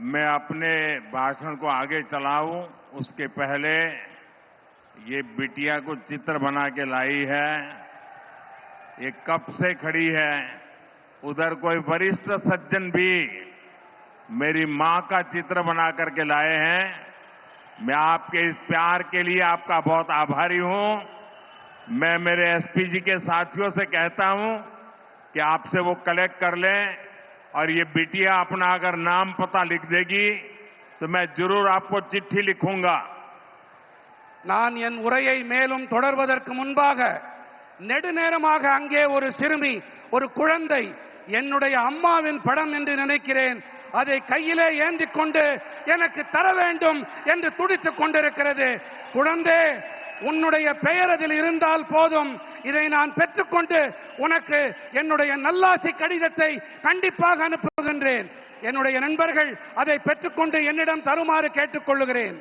मैं अपने भाषण को आगे चलाऊं उसके पहले ये बिटिया को चित्र बना के लाई है। ये कब से खड़ी है। उधर कोई वरिष्ठ सज्जन भी मेरी मां का चित्र बना करके लाए हैं। मैं आपके इस प्यार के लिए आपका बहुत आभारी हूं। मैं मेरे एसपी जी के साथियों से कहता हूं कि आपसे वो कलेक्ट कर लें और ये बिटिया अपना अगर नाम पता लिख देगी तो मैं जरूर आपको चिट्ठी लिखूंगा। நான் என் உரையை மேலும் தொடர்வதற்கு முன்பாக நெடுநேரமாக அங்கே ஒரு சிறுமி ஒரு குழந்தை என்னுடைய அம்மாவின் படம் என்று நினைக்கிறேன் அதை கையிலே ஏந்தி கொண்டு எனக்கு தர வேண்டும் என்று துடித்துக் கொண்டிருக்கிறது. குழந்தை உன்னுடைய பெயர் அதில் இருந்தால் போதும், இதை நான் பெற்றுக்கொண்டு உனக்கு என்னுடைய நல்லாசி கடிதத்தை கண்டிப்பாக அனுப்புகின்றேன். என்னுடைய நண்பர்கள் அதை பெற்றுக்கொண்டு என்னிடம் தருமாறு கேட்டுக்கொள்கிறேன்.